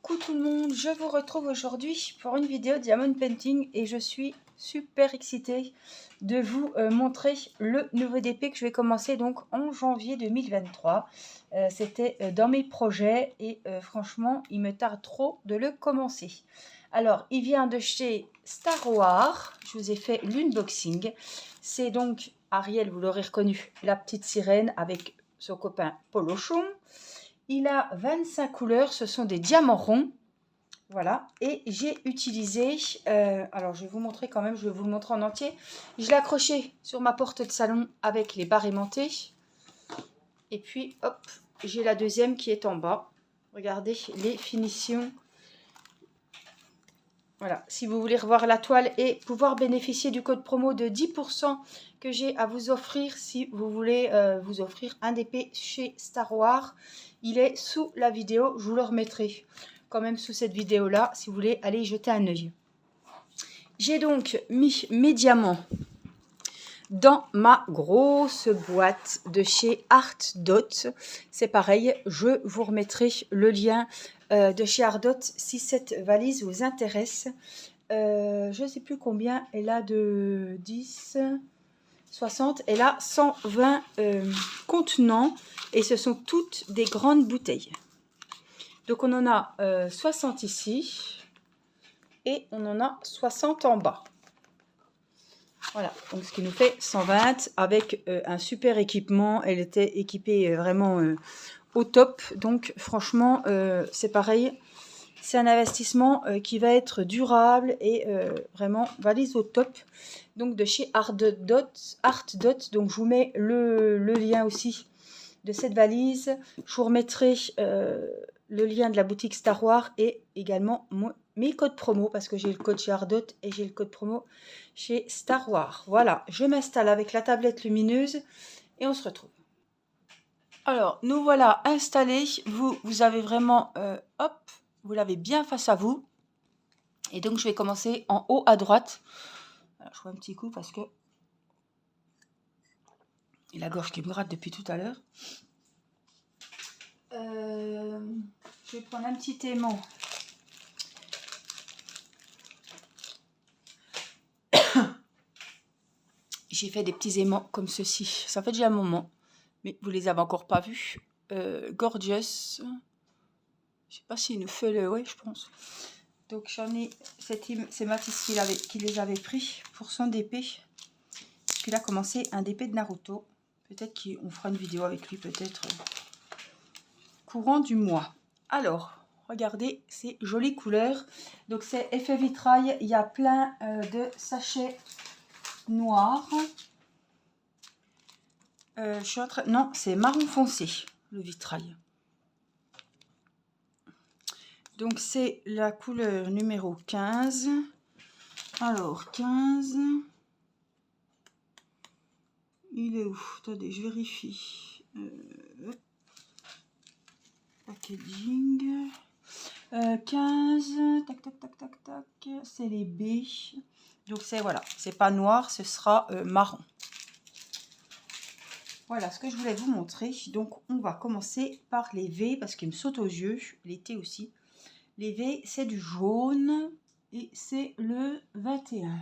Coucou tout le monde, je vous retrouve aujourd'hui pour une vidéo Diamond Painting et je suis super excitée de vous montrer le nouveau DP que je vais commencer donc en janvier 2023. C'était dans mes projets et franchement il me tarde trop de le commencer. Alors il vient de chez Star Wars, je vous ai fait l'unboxing. C'est donc Ariel, vous l'aurez reconnu, la petite sirène avec son copain Polochon. Il a 25 couleurs, ce sont des diamants ronds. Voilà, et j'ai utilisé, alors je vais vous montrer quand même, je vais vous le montrer en entier. Je l'ai accroché sur ma porte de salon avec les barres aimantées. Et puis, hop, j'ai la deuxième qui est en bas. Regardez les finitions. Voilà, si vous voulez revoir la toile et pouvoir bénéficier du code promo de 10% que j'ai à vous offrir si vous voulez vous offrir un DP chez Star Wars, il est sous la vidéo, je vous le remettrai quand même sous cette vidéo là si vous voulez aller y jeter un œil. J'ai donc mis mes diamants dans ma grosse boîte de chez Art Dot. C'est pareil, je vous remettrai le lien de chez Art Dot si cette valise vous intéresse. Je ne sais plus combien elle a de 10, 60, elle a 120 contenants et ce sont toutes des grandes bouteilles. Donc on en a 60 ici et on en a 60 en bas. Voilà, donc ce qui nous fait 120 avec un super équipement. Elle était équipée vraiment au top. Donc franchement, c'est pareil. C'est un investissement qui va être durable et vraiment valise au top. Donc de chez Art Dot. Donc je vous mets le lien aussi de cette valise. Je vous remettrai le lien de la boutique Star Wars et également mes codes promo parce que j'ai le code chez Art Dot et j'ai le code promo chez Star Wars. Voilà, je m'installe avec la tablette lumineuse et on se retrouve. Alors, nous voilà installés. Vous avez vraiment, hop, vous l'avez bien face à vous. Et donc, je vais commencer en haut à droite. Alors, je fais un petit coup parce que j'ai la gorge qui me gratte depuis tout à l'heure. Je vais prendre un petit aimant. J'ai fait des petits aimants comme ceci. Ça fait déjà un moment, mais vous les avez encore pas vus. Gorgeous. Je sais pas s'il nous fait le... Ouais, je pense. Donc j'en ai... C'est Mathis qui les avait pris pour son DP. Puis il a commencé un DP de Naruto. Peut-être qu'on fera une vidéo avec lui, peut-être courant du mois. Alors, regardez ces jolies couleurs. Donc c'est effet vitrail. Il y a plein de sachets noirs. Je suis en train... Non, c'est marron foncé, le vitrail. Donc c'est la couleur numéro 15. Alors, 15... Il est où? Attendez, je vérifie. Packaging. 15. Tac, tac, tac, tac, tac. C'est les B. Donc, c'est voilà. C'est pas noir, ce sera marron. Voilà ce que je voulais vous montrer. Donc, on va commencer par les V parce qu'ils me sautent aux yeux. Les T aussi. Les V, c'est du jaune. Et c'est le 21.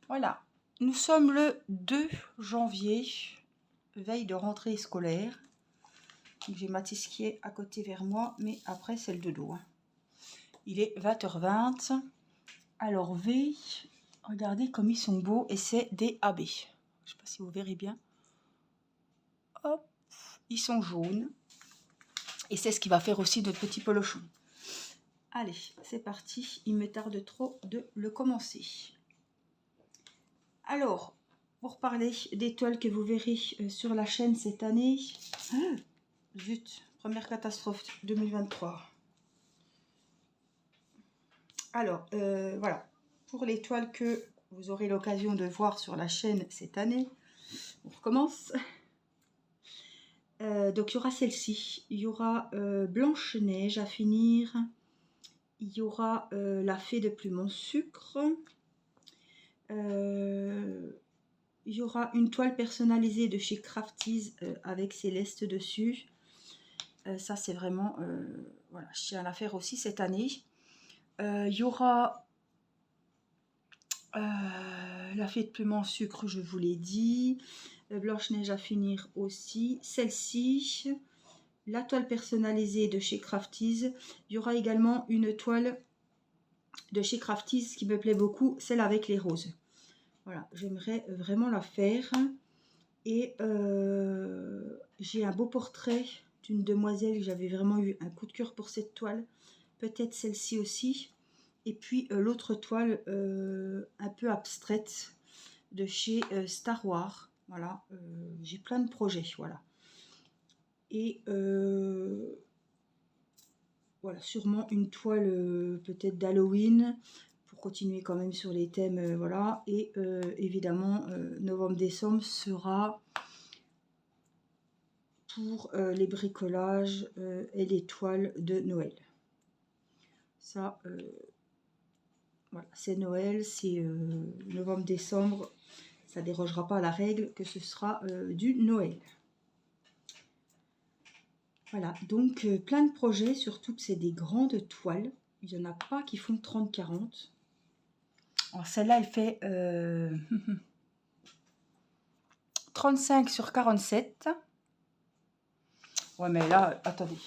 Voilà. Nous sommes le 2 janvier, veille de rentrée scolaire. J'ai Mathis qui est à côté vers moi, mais après c'est le dodo. Il est 20h20. Alors V, regardez comme ils sont beaux et c'est des AB. Je ne sais pas si vous verrez bien. Hop, ils sont jaunes. Et c'est ce qui va faire aussi notre petit polochon. Allez, c'est parti. Il me tarde trop de le commencer. Alors, pour parler des toiles que vous verrez sur la chaîne cette année. Zut, première catastrophe 2023. Alors, voilà. Pour les toiles que vous aurez l'occasion de voir sur la chaîne cette année, on recommence. Donc, il y aura celle-ci. Il y aura Blanche-Neige à finir. Il y aura la Fée de Plume en sucre. Il y aura une toile personnalisée de chez Crafties avec Céleste dessus. Ça, c'est vraiment... voilà, je tiens à la faire aussi cette année. Il y aura la fée de plume en sucre, je vous l'ai dit. Blanche-Neige à finir aussi. Celle-ci, la toile personnalisée de chez Crafties. Il y aura également une toile de chez Crafties qui me plaît beaucoup, celle avec les roses. Voilà, j'aimerais vraiment la faire. Et j'ai un beau portrait d'une demoiselle, j'avais vraiment eu un coup de cœur pour cette toile. Peut-être celle-ci aussi. Et puis l'autre toile un peu abstraite de chez Star Wars. Voilà, j'ai plein de projets, voilà. Et voilà, sûrement une toile peut-être d'Halloween pour continuer quand même sur les thèmes, voilà. Et évidemment, novembre-décembre sera pour les bricolages et les toiles de Noël. Ça, voilà, c'est Noël, c'est novembre-décembre, ça dérogera pas à la règle que ce sera du Noël. Voilà, donc plein de projets, surtout que c'est des grandes toiles. Il n'y en a pas qui font 30-40. Alors celle-là, elle fait 35 sur 47. Ouais, mais là, attendez.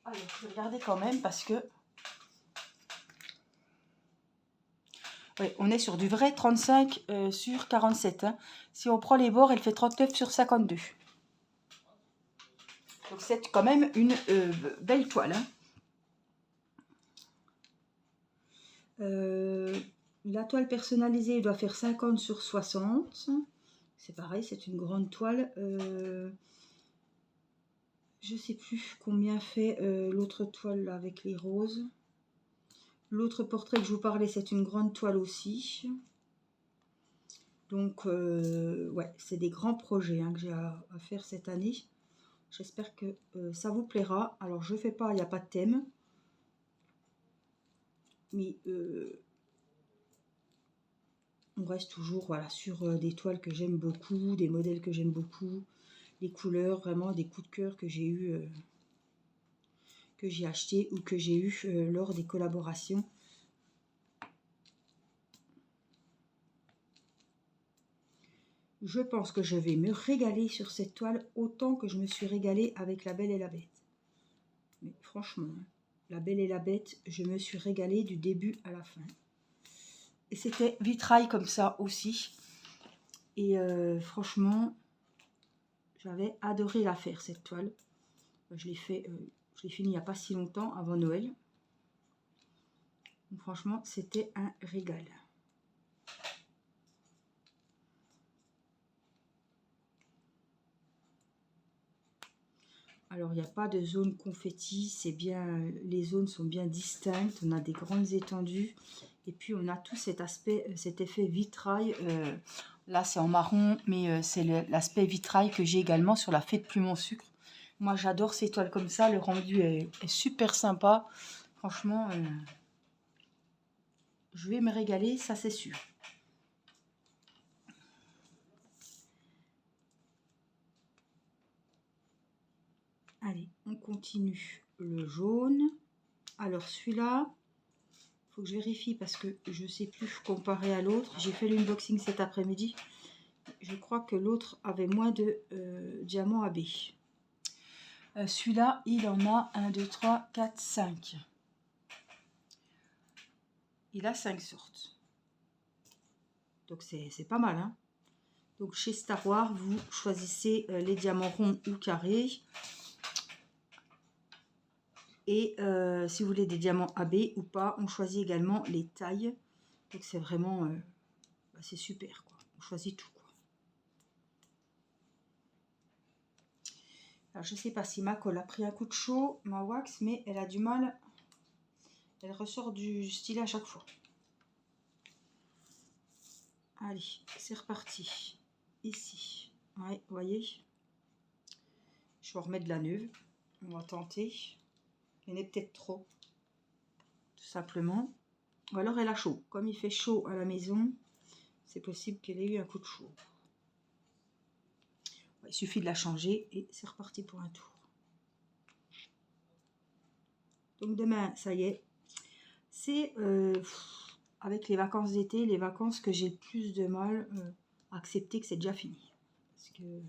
Allez, je vais regarder quand même parce que... Oui, on est sur du vrai 35 sur 47. Hein. Si on prend les bords, elle fait 39 sur 52. Donc c'est quand même une belle toile. Hein. La toile personnalisée doit faire 50 sur 60. C'est pareil, c'est une grande toile. Je ne sais plus combien fait l'autre toile là, avec les roses. L'autre portrait que je vous parlais, c'est une grande toile aussi. Donc, ouais, c'est des grands projets hein, que j'ai à faire cette année. J'espère que ça vous plaira. Alors, je ne fais pas, il n'y a pas de thème. Mais on reste toujours voilà, sur des toiles que j'aime beaucoup, des modèles que j'aime beaucoup, les couleurs, vraiment des coups de cœur que j'ai eu, que j'ai acheté ou que j'ai eu lors des collaborations. Je pense que je vais me régaler sur cette toile autant que je me suis régalée avec La Belle et la Bête. Mais franchement, La Belle et la Bête, je me suis régalée du début à la fin. Et c'était vitrail comme ça aussi. Et franchement, j'avais adoré la faire cette toile. Je l'ai fini il n'y a pas si longtemps, avant Noël. Donc, franchement, c'était un régal. Alors, il n'y a pas de zone confetti, c'est bien, les zones sont bien distinctes, on a des grandes étendues, et puis on a tout cet aspect, cet effet vitrail. Là, c'est en marron, mais c'est l'aspect vitrail que j'ai également sur la fée de plume en sucre. Moi, j'adore ces toiles comme ça, le rendu est super sympa. Franchement, je vais me régaler, ça c'est sûr. Allez, on continue le jaune. Alors celui-là, il faut que je vérifie parce que je ne sais plus comparer à l'autre. J'ai fait l'unboxing cet après-midi. Je crois que l'autre avait moins de diamants AB. Celui-là, il en a 1, 2, 3, 4, 5. Il a 5 sortes. Donc c'est pas mal. Hein. Donc chez Star Wars, vous choisissez les diamants ronds ou carrés. Et si vous voulez des diamants AB ou pas, on choisit également les tailles. Donc c'est vraiment, c'est super quoi. On choisit tout quoi. Alors je sais pas si ma colle a pris un coup de chaud, ma wax, mais elle a du mal. Elle ressort du stylet à chaque fois. Allez, c'est reparti. Ici, ouais, vous voyez. Je vais remettre de la neuve. On va tenter. Il y en a peut-être trop, tout simplement. Ou alors elle a chaud. Comme il fait chaud à la maison, c'est possible qu'elle ait eu un coup de chaud. Il suffit de la changer et c'est reparti pour un tour. Donc demain, ça y est, c'est avec les vacances d'été, les vacances que j'ai le plus de mal à accepter que c'est déjà fini. Parce que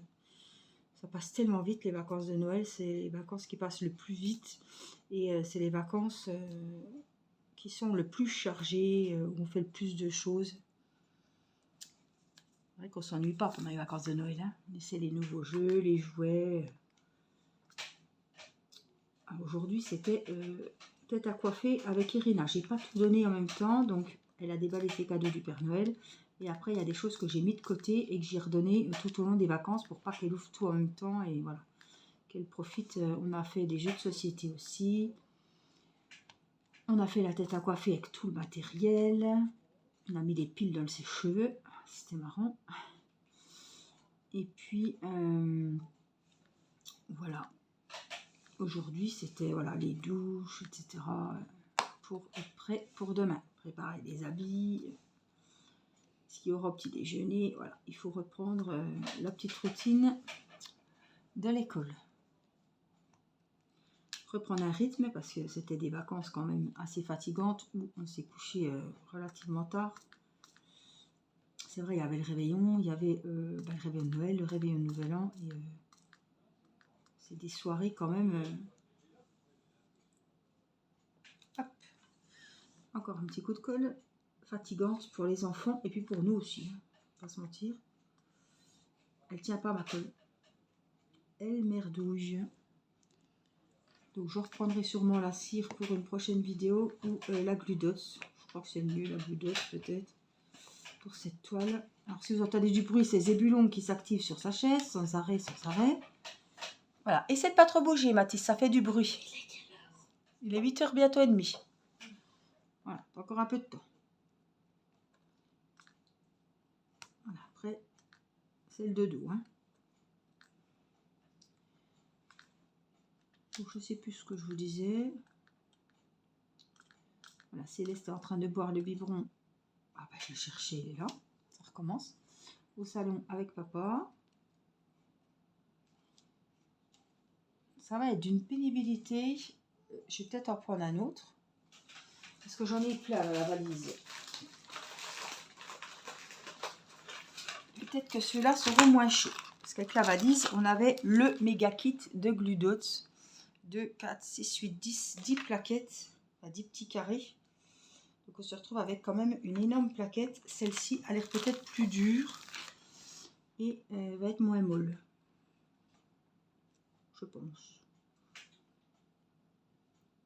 ça passe tellement vite, les vacances de Noël, c'est les vacances qui passent le plus vite. Et c'est les vacances qui sont le plus chargées, où on fait le plus de choses. C'est vrai qu'on ne s'ennuie pas pendant les vacances de Noël. Hein. On essaie les nouveaux jeux, les jouets. Aujourd'hui, c'était tête à coiffer avec Irina. J'ai pas tout donné en même temps, donc elle a déballé ses cadeaux du Père Noël. Et après, il y a des choses que j'ai mis de côté et que j'ai redonné tout au long des vacances pour pas qu'elle ouvre tout en même temps. Et voilà, qu'elle profite. On a fait des jeux de société aussi. On a fait la tête à coiffer avec tout le matériel. On a mis des piles dans ses cheveux. C'était marrant. Et puis, voilà. Aujourd'hui, c'était voilà, les douches, etc. Pour être prêt pour demain. Préparer des habits. Ce qu'il y aura au petit déjeuner. Voilà, il faut reprendre la petite routine de l'école. Reprendre un rythme parce que c'était des vacances quand même assez fatigantes où on s'est couché relativement tard. C'est vrai, il y avait le réveillon, il y avait le réveillon de Noël, le réveillon de Nouvel An. Et c'est des soirées quand même. Hop. Encore un petit coup de colle. Fatigante pour les enfants et puis pour nous aussi. Hein, pas se mentir. Elle tient pas ma colle. Elle merdouille. Donc je reprendrai sûrement la cire pour une prochaine vidéo ou la gludos. Je crois que c'est mieux la gludos peut-être pour cette toile. Alors si vous entendez du bruit, c'est Zébulon qui s'active sur sa chaise, sans arrêt, sans arrêt. Voilà, essaie de pas trop bouger Mathis, ça fait du bruit. Il est 8h bientôt et demi. Voilà, encore un peu de temps. Voilà, après, c'est le dodo. Hein. Donc je sais plus ce que je vous disais. Voilà, Céleste est en train de boire le biberon. Ah bah je l'ai cherché, il est là. Ça recommence. Au salon avec papa. Ça va être d'une pénibilité. Je vais peut-être en prendre un autre. Parce que j'en ai plein dans la valise. Peut-être que ceux-là seront moins chauds. Parce qu'avec la valise, on avait le méga kit de Gludots. 2, 4, 6, 8, 10 plaquettes. Enfin, 10 petits carrés. Donc on se retrouve avec quand même une énorme plaquette. Celle-ci a l'air peut-être plus dure. Et va être moins molle. Je pense.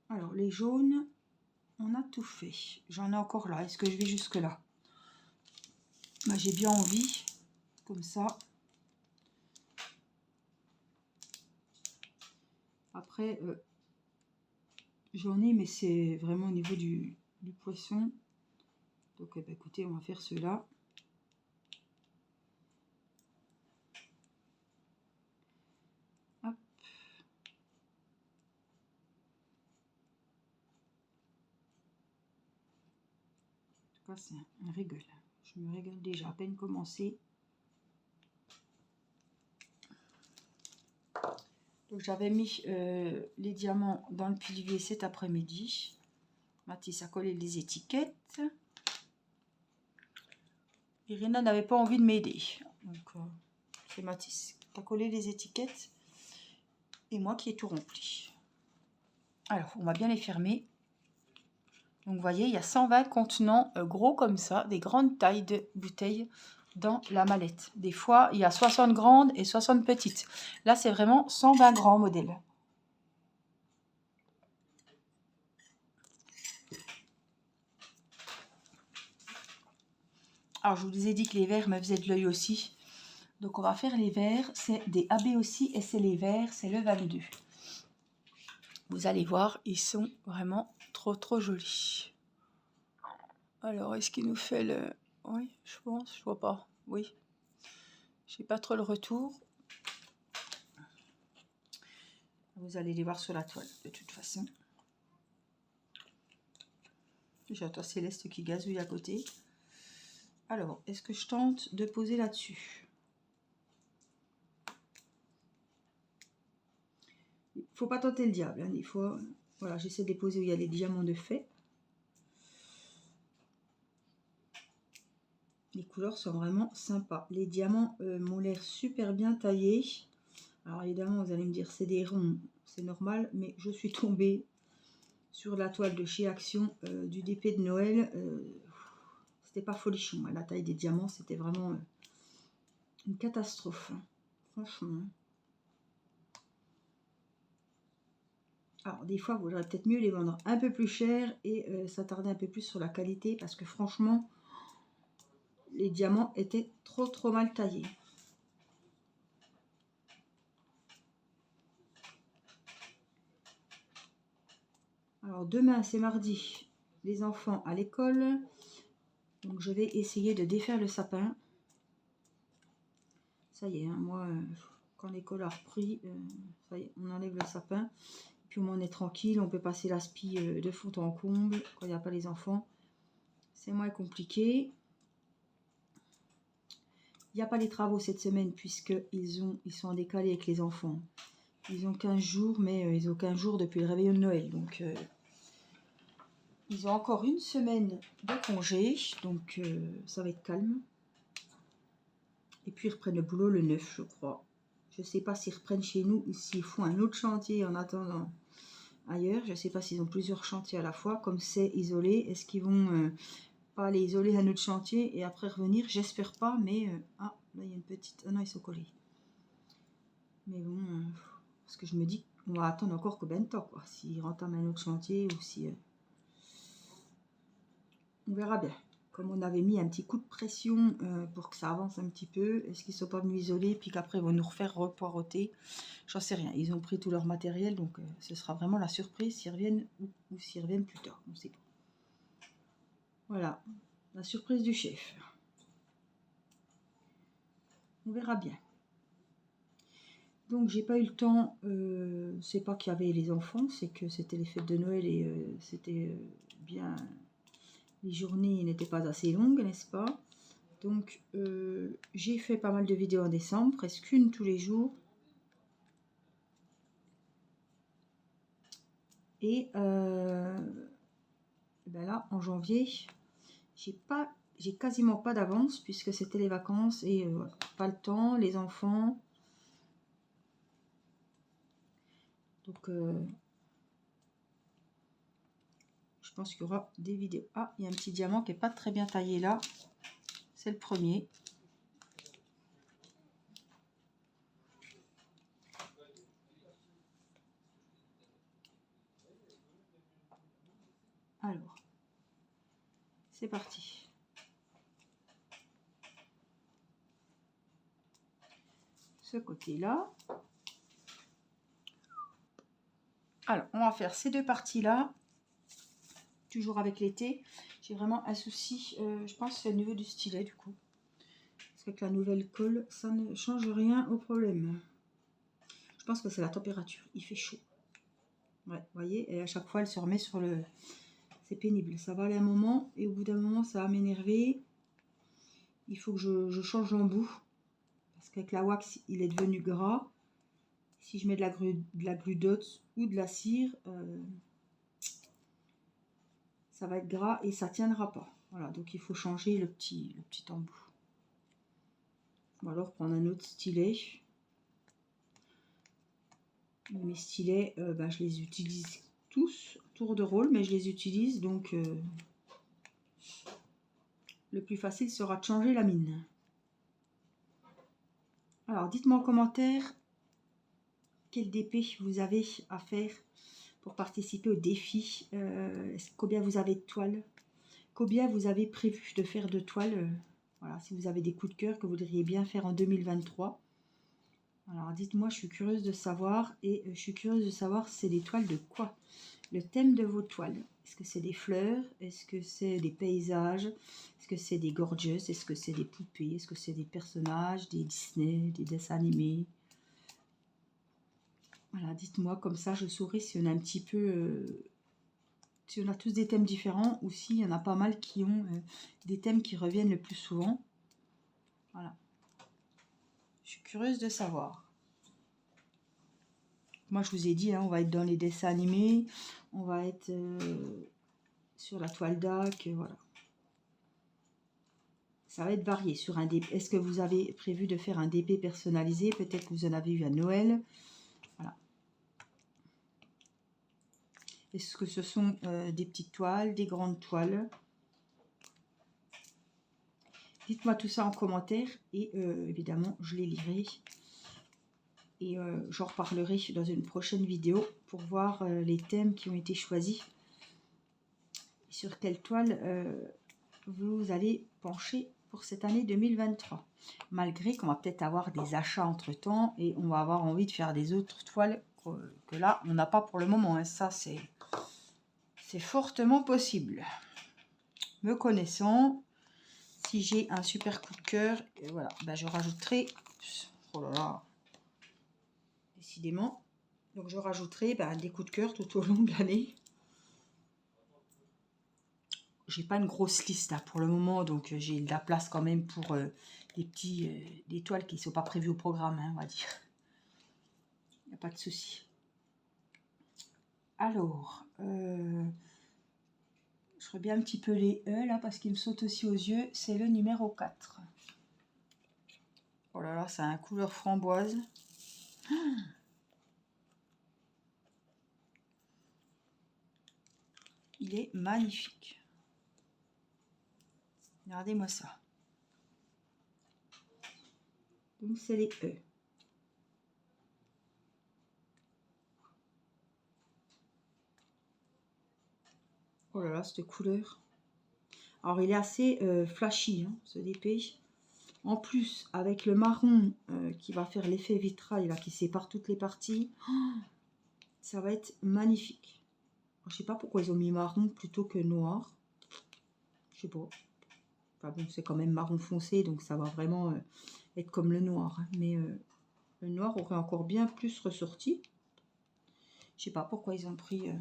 Alors les jaunes, on a tout fait. J'en ai encore là. Est-ce que je vais jusque là? Bah, j'ai bien envie. Comme ça. Après, j'en ai, mais c'est vraiment au niveau du poisson. Donc, bah, écoutez, on va faire ceux-là. Hop. En tout cas, c'est un régal. Je me régale déjà, à peine commencé. Donc, j'avais mis les diamants dans le pilier cet après-midi. Mathis a collé les étiquettes. Irina n'avait pas envie de m'aider. Donc, c'est Mathis qui a collé les étiquettes. Et moi qui ai tout rempli. Alors, on va bien les fermer. Donc, vous voyez, il y a 120 contenants gros comme ça, des grandes tailles de bouteilles dans la mallette. Des fois, il y a 60 grandes et 60 petites. Là, c'est vraiment 120 grands modèles. Alors, je vous ai dit que les verres me faisaient de l'œil aussi. Donc, on va faire les verres. C'est des AB aussi et c'est les verres. C'est le 22. Vous allez voir, ils sont vraiment trop jolis. Alors, est-ce qu'il nous fait le... Oui, je pense, je vois pas. Oui. Je n'ai pas trop le retour. Vous allez les voir sur la toile, de toute façon. J'entends Céleste qui gazouille à côté. Alors, est-ce que je tente de poser là-dessus? faut pas tenter le diable, hein, des fois. Voilà, j'essaie de les poser où il y a les diamants de fait. Les couleurs sont vraiment sympas. Les diamants m'ont l'air super bien taillés. Alors évidemment, vous allez me dire c'est des ronds, c'est normal, mais je suis tombée sur la toile de chez Action du DP de Noël. C'était pas folichon, hein. La taille des diamants, c'était vraiment une catastrophe, hein. Franchement. Alors des fois, vous aurez peut-être mieux les vendre un peu plus cher et s'attarder un peu plus sur la qualité, parce que franchement, les diamants étaient trop mal taillés. Alors demain, c'est mardi, les enfants à l'école. Donc je vais essayer de défaire le sapin. Ça y est, hein, moi, quand l'école a repris, ça y est, on enlève le sapin. Puis au moins on est tranquille, on peut passer l'aspi de fond en comble quand il n'y a pas les enfants. C'est moins compliqué. Il n'y a pas les travaux cette semaine puisqu'ils sont en décalé avec les enfants. Ils ont 15 jours, mais ils ont 15 jours depuis le réveillon de Noël. Donc ils ont encore une semaine de congé, donc ça va être calme. Et puis ils reprennent le boulot le 9, je crois. Je ne sais pas s'ils reprennent chez nous ou s'ils font un autre chantier en attendant ailleurs. Je ne sais pas s'ils ont plusieurs chantiers à la fois. Comme c'est isolé, est-ce qu'ils vont pas aller isoler un autre chantier et après revenir? J'espère pas, mais... ah, là il y a une petite... Ah non, ils sont collés. Mais bon, parce que je me dis qu'on va attendre encore combien de temps, quoi. S'ils rentament un autre chantier ou si... on verra bien. Comme on avait mis un petit coup de pression pour que ça avance un petit peu, est-ce qu'ils ne sont pas venus isoler puis qu'après ils vont nous refaire repoireauter? J'en sais rien. Ils ont pris tout leur matériel, donc ce sera vraiment la surprise s'ils reviennent ou s'ils reviennent plus tard. On ne sait pas. Voilà, la surprise du chef. On verra bien. Donc j'ai pas eu le temps, c'est pas qu'il y avait les enfants, c'est que c'était les fêtes de Noël et c'était bien... Les journées n'étaient pas assez longues, n'est-ce pas? Donc, j'ai fait pas mal de vidéos en décembre, presque une tous les jours. Et ben là, en janvier, j'ai quasiment pas d'avance puisque c'était les vacances et pas le temps, les enfants. Donc, je pense qu'il y aura des vidéos. Ah, il y a un petit diamant qui n'est pas très bien taillé là. C'est le premier. Alors, c'est parti. Ce côté-là. Alors, on va faire ces deux parties-là. Toujours avec l'été. J'ai vraiment un souci, je pense, c'est au niveau du stylet, du coup. Parce qu'avec la nouvelle colle, ça ne change rien au problème. Je pense que c'est la température. Il fait chaud. Ouais, vous voyez, et à chaque fois, elle se remet sur le... C'est pénible. Ça va aller un moment, et au bout d'un moment, ça va m'énerver. Il faut que je change l'embout. Parce qu'avec la wax, il est devenu gras. Si je mets de la glue dots ou de la cire, ça va être gras et ça tiendra pas. Voilà, donc il faut changer le petit embout. Ou alors prendre un autre stylet. Mes stylets, ben, je les utilise tous, tour de rôle, mais je les utilise, donc le plus facile sera de changer la mine. Alors, dites-moi en commentaire quel DP vous avez à faire pour participer au défi. Combien vous avez de toiles? Combien vous avez prévu de faire de toiles? Voilà, si vous avez des coups de cœur que vous voudriez bien faire en 2023. Alors, dites-moi, je suis curieuse de savoir. Et je suis curieuse de savoir c'est des toiles de quoi? Le thème de vos toiles. Est-ce que c'est des fleurs? Est-ce que c'est des paysages? Est-ce que c'est des gorgeous? Est-ce que c'est des poupées? Est-ce que c'est des personnages, des Disney, des dessins animés? Voilà, dites-moi, comme ça je saurai si on a un petit peu... si on a tous des thèmes différents ou s'il y en a pas mal qui ont des thèmes qui reviennent le plus souvent. Voilà. Je suis curieuse de savoir. moi je vous ai dit, hein, on va être dans les dessins animés, on va être sur la toile d'Ac, voilà. Ça va être varié sur un DP. Est-ce que vous avez prévu de faire un DP personnalisé? Peut-être que vous en avez eu à Noël. Voilà. Est-ce que ce sont des petites toiles, des grandes toiles? Dites-moi tout ça en commentaire et évidemment, je les lirai. Et j'en reparlerai dans une prochaine vidéo pour voir les thèmes qui ont été choisis. Et sur quelle toile vous allez pencher pour cette année 2023. Malgré qu'on va peut-être avoir des achats entre-temps et on va avoir envie de faire des autres toiles que là, on n'a pas pour le moment. Hein. Ça, c'est fortement possible. Me connaissant, si j'ai un super coup de cœur, voilà, ben je rajouterai... Oh là là, décidément. Donc, je rajouterai des coups de cœur tout au long de l'année. J'ai pas une grosse liste là pour le moment, donc j'ai de la place quand même pour des toiles qui ne sont pas prévues au programme, hein, on va dire. Il n'y a pas de souci. Alors, je regarde un petit peu les E là parce qu'ils me sautent aussi aux yeux. C'est le numéro 4. Oh là là, c'est un couleur framboise. Il est magnifique. Regardez-moi ça. Donc c'est les E. Oh là là, cette couleur. Alors il est assez flashy, hein, ce DP. En plus, avec le marron qui va faire l'effet vitrail, là, qui sépare toutes les parties, ça va être magnifique. Alors, je sais pas pourquoi ils ont mis marron plutôt que noir. Je sais pas. Enfin bon, c'est quand même marron foncé, donc ça va vraiment être comme le noir. Hein. Mais le noir aurait encore bien plus ressorti. Je sais pas pourquoi ils ont pris...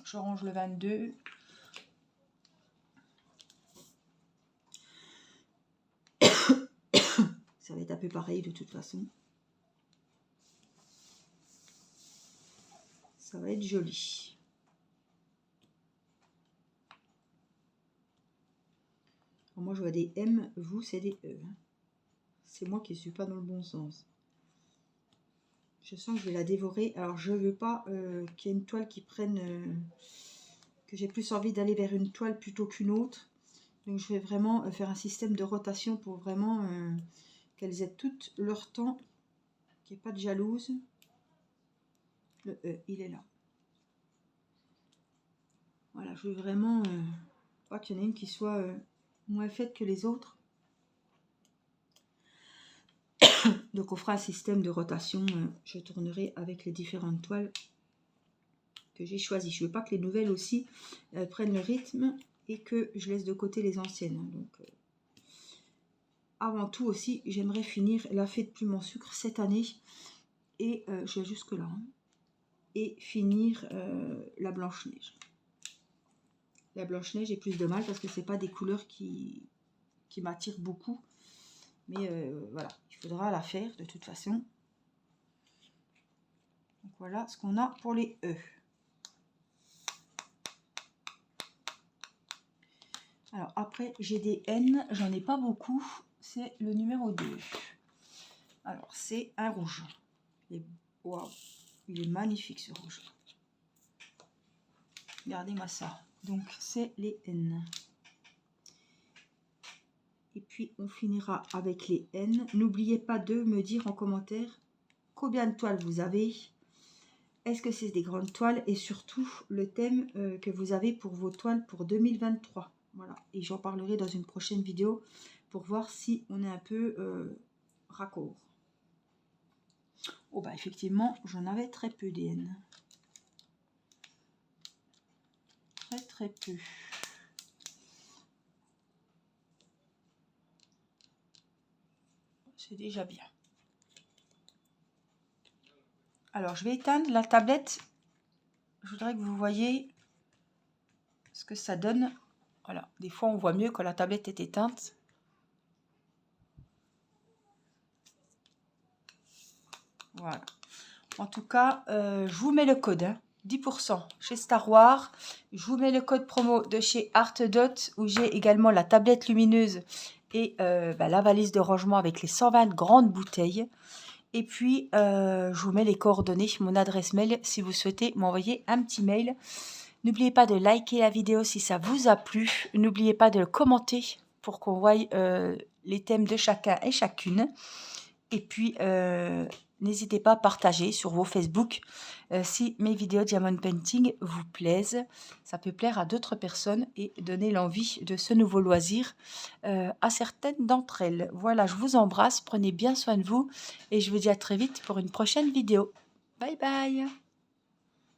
Je range le 22. Ça va être un peu pareil de toute façon. Ça va être joli. Alors moi je vois des M, vous c'est des E. C'est moi qui ne suis pas dans le bon sens. Je sens que je vais la dévorer. Alors je veux pas qu'il y ait une toile qui prenne... que j'ai plus envie d'aller vers une toile plutôt qu'une autre. Donc je vais vraiment faire un système de rotation pour vraiment qu'elles aient tout leur temps. Qu'il n'y ait pas de jalouse. Le E, il est là. Voilà, je veux vraiment pas qu'il y en ait une qui soit moins faite que les autres. Donc on fera un système de rotation. Je tournerai avec les différentes toiles que j'ai choisies. Je veux pas que les nouvelles aussi prennent le rythme et que je laisse de côté les anciennes. Donc avant tout aussi, j'aimerais finir la fée de plume en sucre cette année. Et je vais jusque là. Hein, et finir la Blanche-Neige. La Blanche-Neige, j'ai plus de mal parce que c'est pas des couleurs qui m'attirent beaucoup. Mais voilà, il faudra la faire de toute façon. Donc voilà ce qu'on a pour les E. Alors après, j'ai des N, j'en ai pas beaucoup. C'est le numéro 2. Alors c'est un rouge. Waouh, il est magnifique ce rouge. Regardez-moi ça. Donc c'est les N. Et puis on finira avec les N. N'oubliez pas de me dire en commentaire combien de toiles vous avez. Est-ce que c'est des grandes toiles? Et surtout le thème que vous avez pour vos toiles pour 2023. Voilà. Et j'en parlerai dans une prochaine vidéo pour voir si on est un peu raccord. Oh bah effectivement, j'en avais très peu des N. Très peu. C'est déjà bien. Alors, je vais éteindre la tablette. Je voudrais que vous voyez ce que ça donne. Voilà, des fois, on voit mieux quand la tablette est éteinte. Voilà. En tout cas, je vous mets le code, hein, 10% chez Star Wars. Je vous mets le code promo de chez Art Dot, où j'ai également la tablette lumineuse et la valise de rangement avec les 120 grandes bouteilles. Et puis, je vous mets les coordonnées, mon adresse mail, si vous souhaitez m'envoyer un petit mail. N'oubliez pas de liker la vidéo si ça vous a plu. N'oubliez pas de le commenter pour qu'on voie les thèmes de chacun et chacune. Et puis, n'hésitez pas à partager sur vos Facebook si mes vidéos Diamond Painting vous plaisent. Ça peut plaire à d'autres personnes et donner l'envie de ce nouveau loisir à certaines d'entre elles. Voilà, je vous embrasse, prenez bien soin de vous et je vous dis à très vite pour une prochaine vidéo. Bye bye!